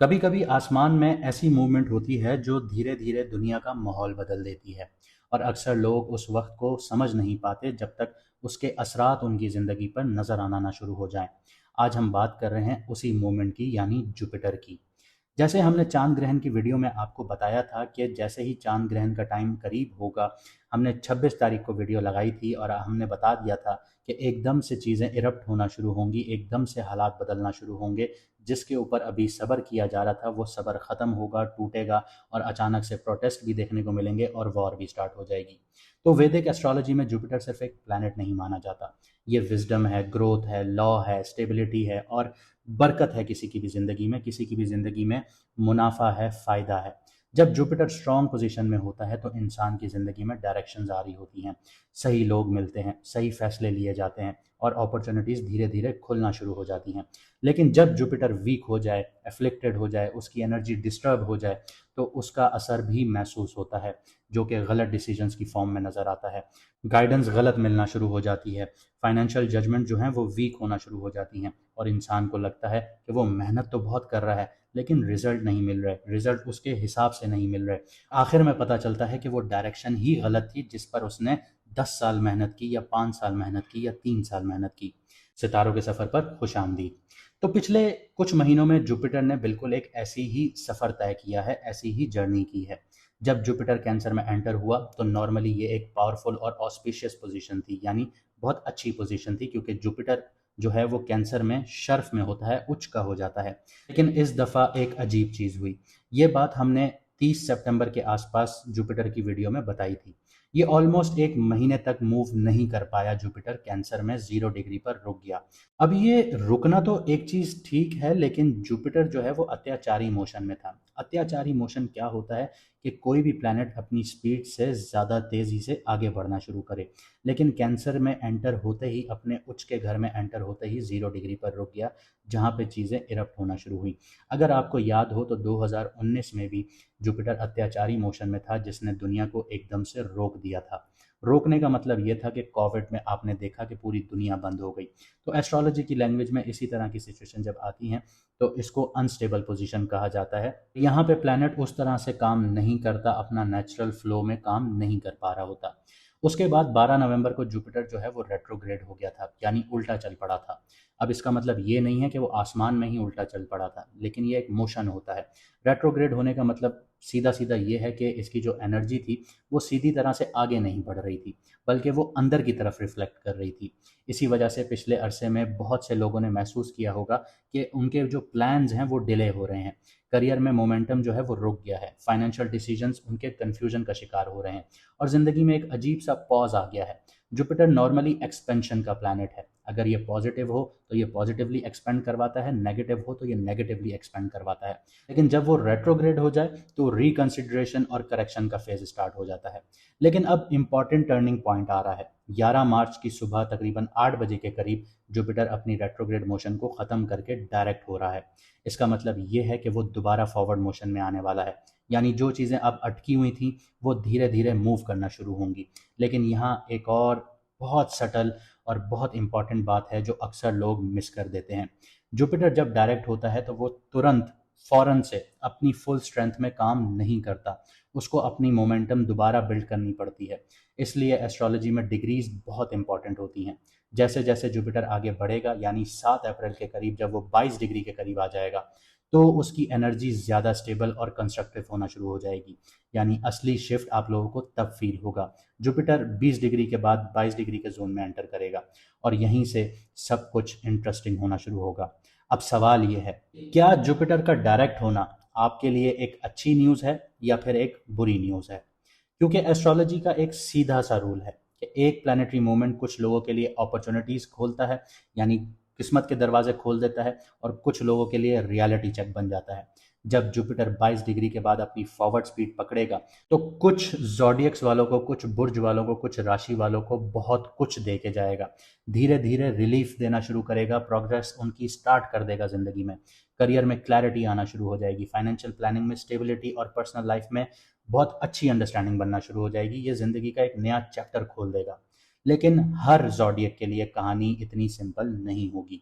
कभी कभी आसमान में ऐसी मूवमेंट होती है जो धीरे धीरे दुनिया का माहौल बदल देती है। और अक्सर लोग उस वक्त को समझ नहीं पाते जब तक उसके असरात उनकी ज़िंदगी पर नज़र आना ना शुरू हो जाएं। आज हम बात कर रहे हैं उसी मूवमेंट की, यानी जुपिटर की। जैसे हमने चांद ग्रहण की वीडियो में आपको बताया था कि जैसे ही चांद ग्रहण का टाइम करीब होगा, हमने 26 तारीख को वीडियो लगाई थी और हमने बता दिया था कि एकदम से चीज़ें इरप्ट होना शुरू होंगी, एकदम से हालात बदलना शुरू होंगे। जिसके ऊपर अभी सब्र किया जा रहा था वो सब्र ख़त्म होगा, टूटेगा और अचानक से प्रोटेस्ट भी देखने को मिलेंगे और वॉर भी स्टार्ट हो जाएगी। तो वैदिक एस्ट्रोलॉजी में जुपिटर सिर्फ एक प्लैनेट नहीं माना जाता। ये विजडम है, ग्रोथ है, लॉ है, स्टेबिलिटी है और बरकत है। किसी की भी ज़िंदगी में, किसी की भी ज़िंदगी में मुनाफा है, फ़ायदा है। जब जुपिटर स्ट्रॉन्ग पोजीशन में होता है तो इंसान की ज़िंदगी में डायरेक्शंस आ रही होती हैं, सही लोग मिलते हैं, सही फैसले लिए जाते हैं और अपॉर्चुनिटीज़ धीरे धीरे खुलना शुरू हो जाती हैं। लेकिन जब जुपिटर वीक हो जाए, एफ्लिक्टेड हो जाए, उसकी एनर्जी डिस्टर्ब हो जाए, तो उसका असर भी महसूस होता है, जो कि गलत डिसीजंस की फॉर्म में नज़र आता है। गाइडेंस गलत मिलना शुरू हो जाती है, फाइनेंशियल जजमेंट जो हैं वो वीक होना शुरू हो जाती हैं और इंसान को लगता है कि वो मेहनत तो बहुत कर रहा है लेकिन रिजल्ट नहीं मिल रहे, रिजल्ट उसके हिसाब से नहीं मिल रहे। आखिर में पता चलता है कि वो डायरेक्शन ही गलत थी जिस पर उसने 10 साल मेहनत की या 5 साल मेहनत की या 3 साल मेहनत की। सितारों के सफ़र पर खुश आमदीद। तो पिछले कुछ महीनों में जुपिटर ने बिल्कुल एक ऐसी ही सफ़र तय किया है, ऐसी ही जर्नी की है। जब जुपिटर कैंसर में एंटर हुआ तो नॉर्मली ये एक पावरफुल और ऑस्पिशियस पोजीशन थी, यानी बहुत अच्छी पोजीशन थी, क्योंकि जुपिटर जो है वो कैंसर में शर्फ में होता है, उच्च का हो जाता है। लेकिन इस दफ़ा एक अजीब चीज़ हुई। ये बात हमने 30 सितंबर के आसपास जुपिटर की वीडियो में बताई थी। ये ऑलमोस्ट एक महीने तक मूव नहीं कर पाया, जुपिटर कैंसर में 0 डिग्री पर रुक गया। अब ये रुकना तो एक चीज़ ठीक है, लेकिन जुपिटर जो है वो अत्याचारी मोशन में था। अत्याचारी मोशन क्या होता है कि कोई भी प्लैनेट अपनी स्पीड से ज़्यादा तेज़ी से आगे बढ़ना शुरू करे। लेकिन कैंसर में एंटर होते ही, अपने उच्च के घर में एंटर होते ही 0 डिग्री पर रुक गया, जहाँ पे चीज़ें इरप्ट होना शुरू हुई। अगर आपको याद हो तो 2019 में भी जुपिटर अत्याचारी मोशन में था, जिसने दुनिया को एकदम से रोक दिया था। रोकने का मतलब ये था कि कोविड में आपने देखा कि पूरी दुनिया बंद हो गई। तो एस्ट्रोलॉजी की लैंग्वेज में इसी तरह की सिचुएशन जब आती हैं तो इसको अनस्टेबल पोजीशन कहा जाता है। यहाँ पे प्लैनेट उस तरह से काम नहीं करता, अपना नेचुरल फ्लो में काम नहीं कर पा रहा होता। उसके बाद 12 नवंबर को जुपिटर जो है वो रेट्रोग्रेड हो गया था, यानी उल्टा चल पड़ा था। अब इसका मतलब ये नहीं है कि वो आसमान में ही उल्टा चल पड़ा था, लेकिन ये एक मोशन होता है। रेट्रोग्रेड होने का मतलब सीधा सीधा ये है कि इसकी जो एनर्जी थी वो सीधी तरह से आगे नहीं बढ़ रही थी, बल्कि वो अंदर की तरफ रिफ्लेक्ट कर रही थी। इसी वजह से पिछले अरसे में बहुत से लोगों ने महसूस किया होगा कि उनके जो प्लान्स हैं वो डिले हो रहे हैं, करियर में मोमेंटम जो है वो रुक गया है, फाइनेंशियल डिसीजंस उनके कन्फ्यूजन का शिकार हो रहे हैं और ज़िंदगी में एक अजीब सा पॉज आ गया है। जुपिटर नॉर्मली एक्सपेंशन का प्लैनेट है। अगर ये पॉजिटिव हो तो ये पॉजिटिवली एक्सपेंड करवाता है, नेगेटिव हो तो ये नेगेटिवली एक्सपेंड करवाता है। लेकिन जब वो रेट्रोग्रेड हो जाए तो रिकंसिडरेशन और करेक्शन का फेज स्टार्ट हो जाता है। लेकिन अब इंपॉर्टेंट टर्निंग पॉइंट आ रहा है। 11 मार्च की सुबह तकरीबन 8 बजे के करीब जुपिटर अपनी रेट्रोग्रेड मोशन को ख़त्म करके डायरेक्ट हो रहा है। इसका मतलब ये है कि वो दोबारा फॉरवर्ड मोशन में आने वाला है, यानी जो चीज़ें अब अटकी हुई थी वो धीरे धीरे मूव करना शुरू होंगी। लेकिन यहाँ एक और बहुत सटल और बहुत इंपॉर्टेंट बात है जो अक्सर लोग मिस कर देते हैं। जुपिटर जब डायरेक्ट होता है तो वो तुरंत फ़ौरन से अपनी फुल स्ट्रेंथ में काम नहीं करता, उसको अपनी मोमेंटम दोबारा बिल्ड करनी पड़ती है। इसलिए एस्ट्रोलॉजी में डिग्रीज बहुत इंपॉर्टेंट होती हैं। जैसे जैसे जुपिटर आगे बढ़ेगा, यानी 7 अप्रैल के करीब जब वो 22 डिग्री के करीब आ जाएगा, तो उसकी एनर्जी ज़्यादा स्टेबल और कंस्ट्रक्टिव होना शुरू हो जाएगी, यानी असली शिफ्ट आप लोगों को तब फील होगा। जुपिटर 20 डिग्री के बाद 22 डिग्री के जोन में एंटर करेगा और यहीं से सब कुछ इंटरेस्टिंग होना शुरू होगा। अब सवाल ये है, क्या जुपिटर का डायरेक्ट होना आपके लिए एक अच्छी न्यूज़ है या फिर एक बुरी न्यूज़ है? क्योंकि एस्ट्रोलॉजी का एक सीधा सा रूल है कि एक प्लानिटरी मूवमेंट कुछ लोगों के लिए अपॉर्चुनिटीज़ खोलता है, यानी किस्मत के दरवाजे खोल देता है, और कुछ लोगों के लिए रियलिटी चेक बन जाता है। जब जुपिटर 22 डिग्री के बाद अपनी फॉरवर्ड स्पीड पकड़ेगा तो कुछ जॉडियक्स वालों को, कुछ बुर्ज वालों को, कुछ राशि वालों को बहुत कुछ दे के जाएगा। धीरे धीरे रिलीफ देना शुरू करेगा, प्रोग्रेस उनकी स्टार्ट कर देगा ज़िंदगी में। करियर में क्लैरिटी आना शुरू हो जाएगी, फाइनेंशियल प्लानिंग में स्टेबिलिटी और पर्सनल लाइफ में बहुत अच्छी अंडरस्टैंडिंग बनना शुरू हो जाएगी। ये ज़िंदगी का एक नया चैप्टर खोल देगा। लेकिन हर जॉडियक के लिए कहानी इतनी सिंपल नहीं होगी।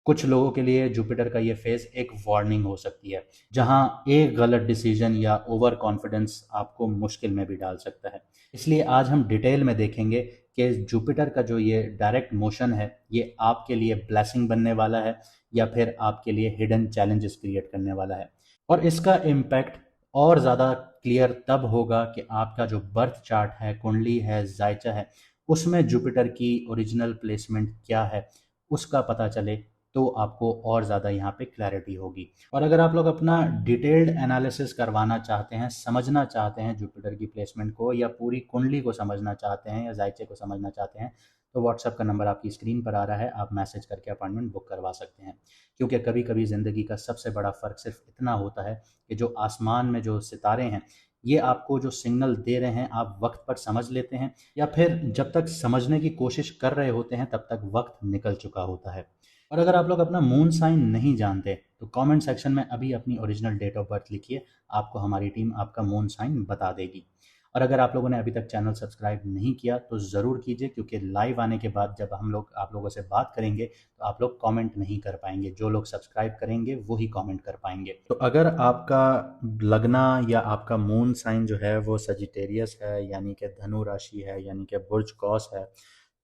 कुछ लोगों के लिए जुपिटर का ये फेज एक वार्निंग हो सकती है, जहां एक गलत डिसीजन या ओवर कॉन्फिडेंस आपको मुश्किल में भी डाल सकता है। इसलिए आज हम डिटेल में देखेंगे कि जुपिटर का जो ये डायरेक्ट मोशन है, ये आपके लिए ब्लेसिंग बनने वाला है या फिर आपके लिए हिडन चैलेंजेस क्रिएट करने वाला है। और इसका इम्पैक्ट और ज़्यादा क्लियर तब होगा कि आपका जो बर्थ चार्ट है, कुंडली है, जायचा है, उसमें जुपिटर की ओरिजिनल प्लेसमेंट क्या है, उसका पता चले, तो आपको और ज़्यादा यहाँ पे क्लैरिटी होगी। और अगर आप लोग अपना डिटेल्ड एनालिसिस करवाना चाहते हैं, समझना चाहते हैं जुपिटर की प्लेसमेंट को, या पूरी कुंडली को समझना चाहते हैं, या जायचे को समझना चाहते हैं, तो व्हाट्सएप का नंबर आपकी स्क्रीन पर आ रहा है, आप मैसेज करके अपॉइंटमेंट बुक करवा सकते हैं। क्योंकि कभी कभी ज़िंदगी का सबसे बड़ा फ़र्क सिर्फ इतना होता है कि जो आसमान में जो सितारे हैं, ये आपको जो सिग्नल दे रहे हैं, आप वक्त पर समझ लेते हैं, या फिर जब तक समझने की कोशिश कर रहे होते हैं तब तक वक्त निकल चुका होता है। और अगर आप लोग अपना मून साइन नहीं जानते, तो कमेंट सेक्शन में अभी अपनी ओरिजिनल डेट ऑफ बर्थ लिखिए, आपको हमारी टीम आपका मून साइन बता देगी। और अगर आप लोगों ने अभी तक चैनल सब्सक्राइब नहीं किया तो ज़रूर कीजिए, क्योंकि लाइव आने के बाद जब हम लोग आप लोगों से बात करेंगे तो आप लोग कमेंट नहीं कर पाएंगे, जो लोग सब्सक्राइब करेंगे वो ही कमेंट कर पाएंगे। तो अगर आपका लगना या आपका मून साइन जो है वो सजिटेरियस है, यानी कि धनु राशि है, यानी कि बुर्ज कौस है,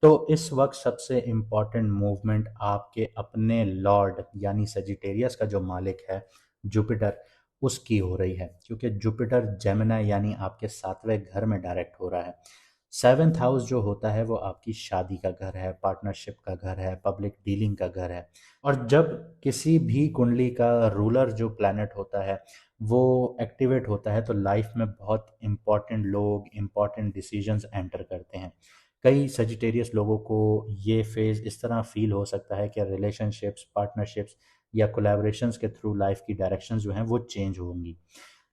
तो इस वक्त सबसे इम्पॉर्टेंट मूवमेंट आपके अपने लॉर्ड यानी सजिटेरियस का जो मालिक है जुपिटर, उसकी हो रही है। क्योंकि जुपिटर जेमिनी यानी आपके 7वें घर में डायरेक्ट हो रहा है। 7th हाउस जो होता है वो आपकी शादी का घर है, पार्टनरशिप का घर है, पब्लिक डीलिंग का घर है। और जब किसी भी कुंडली का रूलर जो प्लैनेट होता है वो एक्टिवेट होता है, तो लाइफ में बहुत इंपॉर्टेंट लोग इंपॉर्टेंट डिसीजंस एंटर करते हैं। कई सजिटेरियस लोगों को ये फेज़ इस तरह फील हो सकता है कि रिलेशनशिप्स, पार्टनरशिप्स या कोलैबोरेशंस के थ्रू लाइफ की डायरेक्शंस जो हैं वो चेंज होंगी।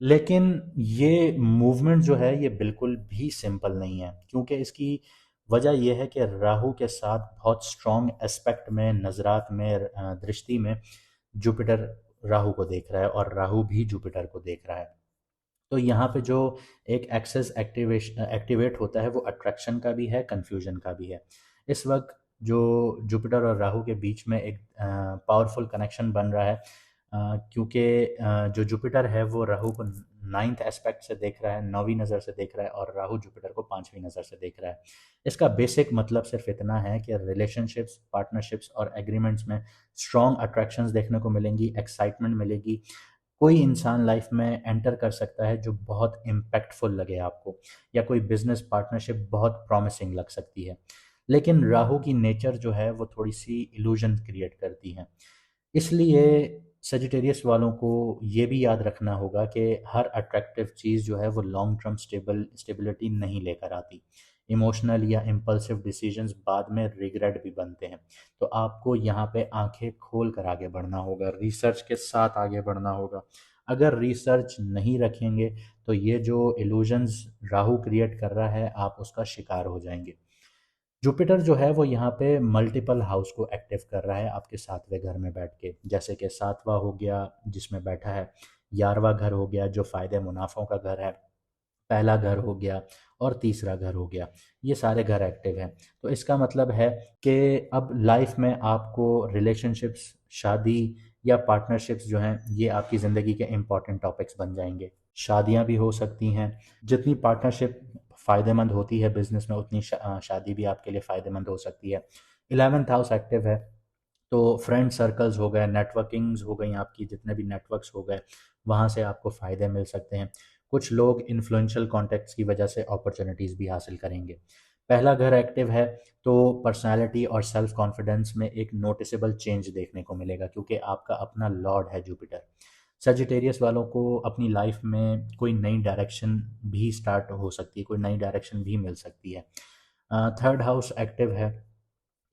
लेकिन ये मूवमेंट जो है ये बिल्कुल भी सिंपल नहीं है, क्योंकि इसकी वजह यह है कि राहु के साथ बहुत स्ट्रॉन्ग एस्पेक्ट में, नज़रात में, दृष्टि में जुपिटर राहु को देख रहा है और राहु भी जुपिटर को देख रहा है। तो यहाँ पे जो एक एक्सेस एक्टिवेट होता है वो अट्रैक्शन का भी है, कन्फ्यूजन का भी है। इस वक्त जो जुपिटर और राहु के बीच में एक पावरफुल कनेक्शन बन रहा है, क्योंकि जो जुपिटर है वो राहु को 9th एस्पेक्ट से देख रहा है, 9वीं नज़र से देख रहा है, और राहु जुपिटर को 5वीं नज़र से देख रहा है। इसका बेसिक मतलब सिर्फ इतना है कि रिलेशनशिप्स, पार्टनरशिप्स और एग्रीमेंट्स में स्ट्रॉन्ग अट्रैक्शंस देखने को मिलेंगी, एक्साइटमेंट मिलेगी। कोई इंसान लाइफ में एंटर कर सकता है जो बहुत इम्पैक्टफुल लगे आपको, या कोई बिजनेस पार्टनरशिप बहुत प्रॉमिसिंग लग सकती है। लेकिन राहु की नेचर जो है वो थोड़ी सी इल्यूजन क्रिएट करती है। इसलिए सजिटेरियस वालों को ये भी याद रखना होगा कि हर अट्रैक्टिव चीज़ जो है वो लॉन्ग टर्म स्टेबिलिटी नहीं लेकर आती। इमोशनल या इम्पल्सिव डिसीजंस बाद में रिग्रेट भी बनते हैं। तो आपको यहाँ पे आंखें खोल कर आगे बढ़ना होगा, रिसर्च के साथ आगे बढ़ना होगा। अगर रिसर्च नहीं रखेंगे तो ये जो इल्यूजन्स राहु क्रिएट कर रहा है, आप उसका शिकार हो जाएंगे। जुपिटर जो है वो यहाँ पे मल्टीपल हाउस को एक्टिव कर रहा है आपके 7वें घर में बैठ के। जैसे कि 7वां हो गया जिसमें बैठा है, 11वां घर हो गया जो फ़ायदे मुनाफों का घर है, पहला घर हो गया, और तीसरा घर हो गया। ये सारे घर एक्टिव हैं। तो इसका मतलब है कि अब लाइफ में आपको रिलेशनशिप्स, शादी या पार्टनरशिप्स जो हैं ये आपकी ज़िंदगी के इम्पॉर्टेंट टॉपिक्स बन जाएंगे। शादियां भी हो सकती हैं। जितनी पार्टनरशिप फ़ायदेमंद होती है बिजनेस में, उतनी शादी भी आपके लिए फ़ायदेमंद हो सकती है। 11th हाउस एक्टिव है, तो फ्रेंड सर्कल्स हो गए, नेटवर्किंग्स हो गई आपकी, जितने भी नेटवर्क्स हो गए, वहाँ से आपको फ़ायदे मिल सकते हैं। कुछ लोग इन्फ्लुएंशियल कॉन्टैक्ट्स की वजह से अपॉर्चुनिटीज़ भी हासिल करेंगे। पहला घर एक्टिव है तो पर्सनालिटी और सेल्फ कॉन्फिडेंस में एक नोटिसेबल चेंज देखने को मिलेगा, क्योंकि आपका अपना लॉर्ड है जुपिटर। सजिटेरियस वालों को अपनी लाइफ में कोई नई डायरेक्शन भी स्टार्ट हो सकती है, कोई नई डायरेक्शन भी मिल सकती है। 3rd हाउस एक्टिव है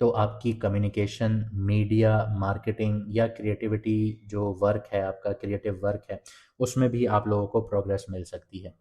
तो आपकी कम्युनिकेशन, मीडिया, मार्केटिंग या क्रिएटिविटी जो वर्क है, आपका क्रिएटिव वर्क है, उसमें भी आप लोगों को प्रोग्रेस मिल सकती है।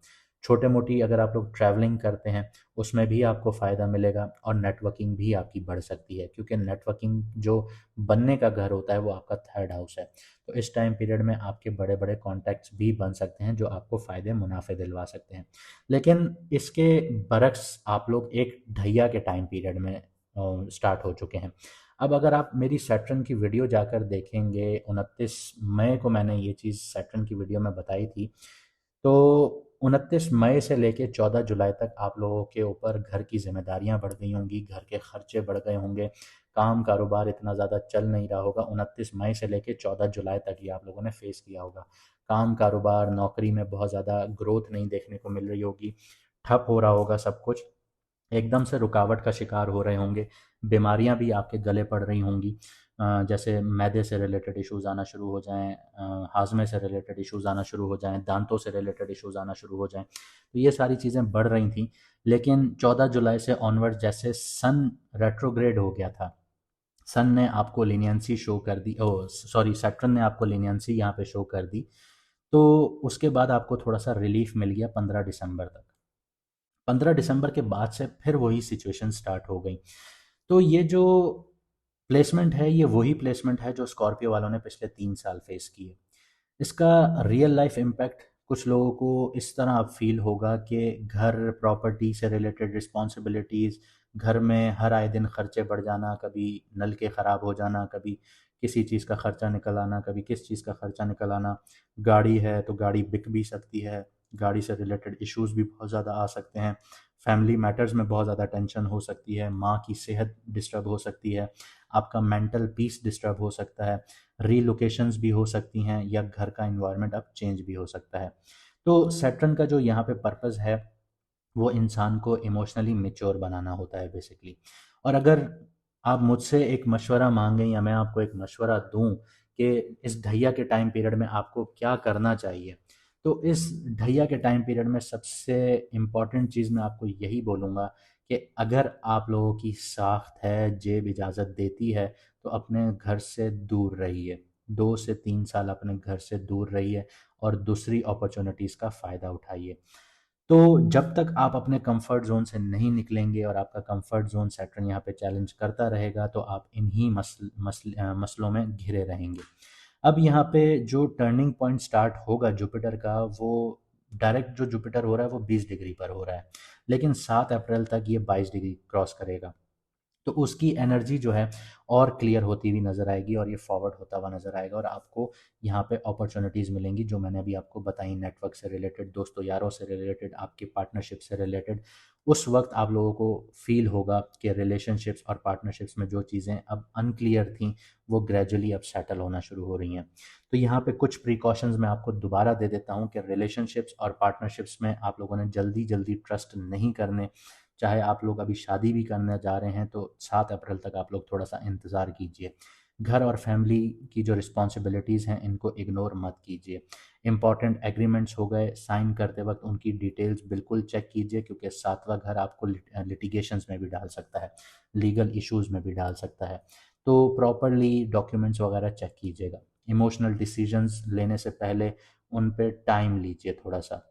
छोटे-मोटी अगर आप लोग ट्रैवलिंग करते हैं, उसमें भी आपको फ़ायदा मिलेगा, और नेटवर्किंग भी आपकी बढ़ सकती है, क्योंकि नेटवर्किंग जो बनने का घर होता है वो आपका 3rd हाउस है। तो इस टाइम पीरियड में आपके बड़े-बड़े कॉन्टैक्ट्स भी बन सकते हैं जो आपको फ़ायदे मुनाफ़े दिलवा सकते हैं। लेकिन इसके बरक्स आप लोग एक ढैया के टाइम पीरियड में स्टार्ट हो चुके हैं। अब अगर आप मेरी सैटर्न की वीडियो जाकर देखेंगे, 29 मई को मैंने ये चीज़ सैटर्न की वीडियो में बताई थी। तो 29 मई से लेके 14 जुलाई तक आप लोगों के ऊपर घर की ज़िम्मेदारियाँ बढ़ गई होंगी, घर के खर्चे बढ़ गए होंगे, काम कारोबार इतना ज़्यादा चल नहीं रहा होगा। 29 मई से लेके 14 जुलाई तक ये आप लोगों ने फेस किया होगा। काम कारोबार, नौकरी में बहुत ज़्यादा ग्रोथ नहीं देखने को मिल रही होगी, ठप हो रहा होगा सब कुछ, एकदम से रुकावट का शिकार हो रहे होंगे, बीमारियां भी आपके गले पड़ रही होंगी। जैसे मैदे से रिलेटेड इश्यूज़ आना शुरू हो जाएँ, हाजमे से रिलेटेड इश्यूज़ आना शुरू हो जाएँ, दांतों से रिलेटेड इश्यूज़ आना शुरू हो जाएँ। तो ये सारी चीज़ें बढ़ रही थी। लेकिन 14 जुलाई से ऑनवर्ड जैसे सन रेट्रोग्रेड हो गया था, सन ने आपको लीनियंसी शो कर दी, ओ सॉरी, सैटर्न ने आपको लीनियंसी यहाँ पे शो कर दी। तो उसके बाद आपको थोड़ा सा रिलीफ मिल गया 15 दिसंबर तक। 15 दिसंबर के बाद से फिर वही सिचुएशन स्टार्ट हो गई। तो ये जो प्लेसमेंट है, ये वही प्लेसमेंट है जो स्कॉर्पियो वालों ने पिछले 3 साल फेस किए। इसका रियल लाइफ इम्पैक्ट कुछ लोगों को इस तरह अब फील होगा कि घर प्रॉपर्टी से रिलेटेड रिस्पॉन्सिबिलिटीज़, घर में हर आए दिन खर्चे बढ़ जाना, कभी नल के ख़राब हो जाना, कभी किसी चीज़ का खर्चा निकल आना, कभी किस चीज़ का खर्चा निकल आना, गाड़ी है तो गाड़ी बिक भी सकती है, गाड़ी से रिलेटेड इश्यूज़ भी बहुत ज़्यादा आ सकते हैं, फैमिली मैटर्स में बहुत ज़्यादा टेंशन हो सकती है, माँ की सेहत डिस्टर्ब हो सकती है, आपका मेंटल पीस डिस्टर्ब हो सकता है, रीलोकेशंस भी हो सकती हैं, या घर का इन्वायरमेंट अब चेंज भी हो सकता है। तो सैटर्न का जो यहाँ पे पर्पस है, वो इंसान को इमोशनली मैच्योर बनाना होता है बेसिकली। और अगर आप मुझसे एक मशवरा मांगें या मैं आपको एक मशवरा दूं कि इस ढैया के टाइम पीरियड में आपको क्या करना चाहिए, तो इस ढैया के टाइम पीरियड में सबसे इम्पॉर्टेंट चीज़ मैं आपको यही बोलूँगा कि अगर आप लोगों की साख्त है, जेब इजाज़त देती है, तो अपने घर से दूर रहिए। 2 से 3 साल अपने घर से दूर रहिए और दूसरी अपॉर्चुनिटीज़ का फ़ायदा उठाइए। तो जब तक आप अपने कंफर्ट ज़ोन से नहीं निकलेंगे और आपका कंफर्ट ज़ोन सैटर्न यहाँ पे चैलेंज करता रहेगा, तो आप इन्हीं मसलों में घिरे रहेंगे। अब यहाँ पे जो टर्निंग पॉइंट स्टार्ट होगा जुपिटर का, वो डायरेक्ट जो जुपिटर हो रहा है वो 20 डिग्री पर हो रहा है, लेकिन 7 अप्रैल तक ये 22 डिग्री क्रॉस करेगा। तो उसकी एनर्जी जो है और क्लियर होती हुई नज़र आएगी और ये फॉरवर्ड होता हुआ नज़र आएगा, और आपको यहाँ पे अपॉर्चुनिटीज़ मिलेंगी जो मैंने अभी आपको बताई, नेटवर्क से रिलेटेड, दोस्तों यारों से रिलेटेड, आपकी पार्टनरशिप से रिलेटेड। उस वक्त आप लोगों को फील होगा कि रिलेशनशिप्स और पार्टनरशिप्स में जो चीज़ें अब अनक्लियर थी, वो ग्रेजुअली अब सेटल होना शुरू हो रही हैं। तो यहाँ पे कुछ प्रिकॉशंस मैं आपको दोबारा दे देता हूँ कि रिलेशनशिप्स और पार्टनरशिप्स में आप लोगों ने जल्दी जल्दी ट्रस्ट नहीं करने। चाहे आप लोग अभी शादी भी करने जा रहे हैं, तो 7 अप्रैल तक आप लोग थोड़ा-सा इंतज़ार कीजिए। घर और फैमिली की जो रिस्पॉन्सिबिलिटीज़ हैं, इनको इग्नोर मत कीजिए। इम्पॉर्टेंट एग्रीमेंट्स हो गए, साइन करते वक़्त उनकी डिटेल्स बिल्कुल चेक कीजिए, क्योंकि 7वां घर आपको लिटिगेशंस में भी डाल सकता है, लीगल इश्यूज़ में भी डाल सकता है। तो प्रॉपर्ली डॉक्यूमेंट्स वगैरह चेक कीजिएगा। इमोशनल डिसीजंस लेने से पहले उन पे टाइम लीजिए थोड़ा-सा।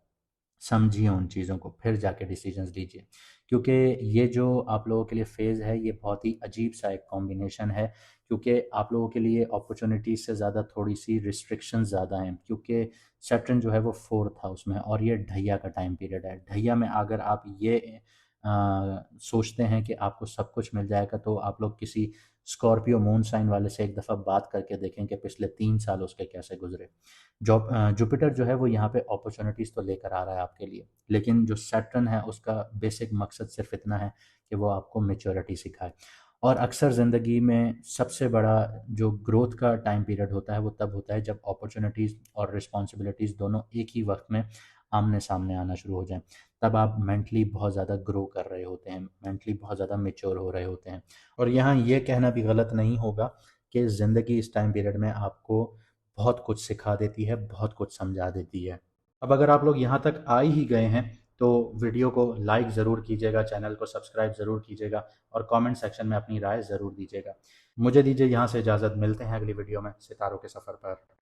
समझिए उन चीज़ों को, फिर जाके डिसीजंस लीजिए, क्योंकि ये जो आप लोगों के लिए फ़ेज़ है, ये बहुत ही अजीब सा एक कॉम्बिनेशन है, क्योंकि आप लोगों के लिए अपॉर्चुनिटीज़ से ज़्यादा थोड़ी-सी रिस्ट्रिक्शंस ज़्यादा हैं, क्योंकि सैटर्न जो है वो 4th हाउस में है और ये ढैया का टाइम पीरियड है। ढैया में अगर आप ये सोचते हैं कि आपको सब कुछ मिल जाएगा, तो आप लोग किसी स्कॉर्पियो मून साइन वाले से एक दफ़ा बात करके देखें कि पिछले 3 साल उसके कैसे गुज़रे। जुपिटर जो है वो यहाँ पे अपॉर्चुनिटीज़ तो लेकर आ रहा है आपके लिए, लेकिन जो सैटर्न है उसका बेसिक मकसद सिर्फ इतना है कि वो आपको मैच्योरिटी सिखाए। और अक्सर ज़िंदगी में सबसे बड़ा जो ग्रोथ का टाइम पीरियड होता है, वो तब होता है जब अपॉर्चुनिटीज़ और रिस्पॉन्सिबिलिटीज़ दोनों एक ही वक्त में आमने सामने आना शुरू हो जाएं। तब आप मेंटली बहुत ज़्यादा ग्रो कर रहे होते हैं, मेंटली बहुत ज़्यादा मेच्योर हो रहे होते हैं। और यहाँ ये कहना भी गलत नहीं होगा कि ज़िंदगी इस टाइम पीरियड में आपको बहुत कुछ सिखा देती है, बहुत कुछ समझा देती है। अब अगर आप लोग यहाँ तक आ ही गए हैं, तो वीडियो को लाइक ज़रूर कीजिएगा, चैनल को सब्सक्राइब ज़रूर कीजिएगा और कमेंट सेक्शन में अपनी राय ज़रूर दीजिएगा। मुझे दीजिए यहाँ से इजाज़त, मिलते हैं अगली वीडियो में सितारों के सफ़र पर।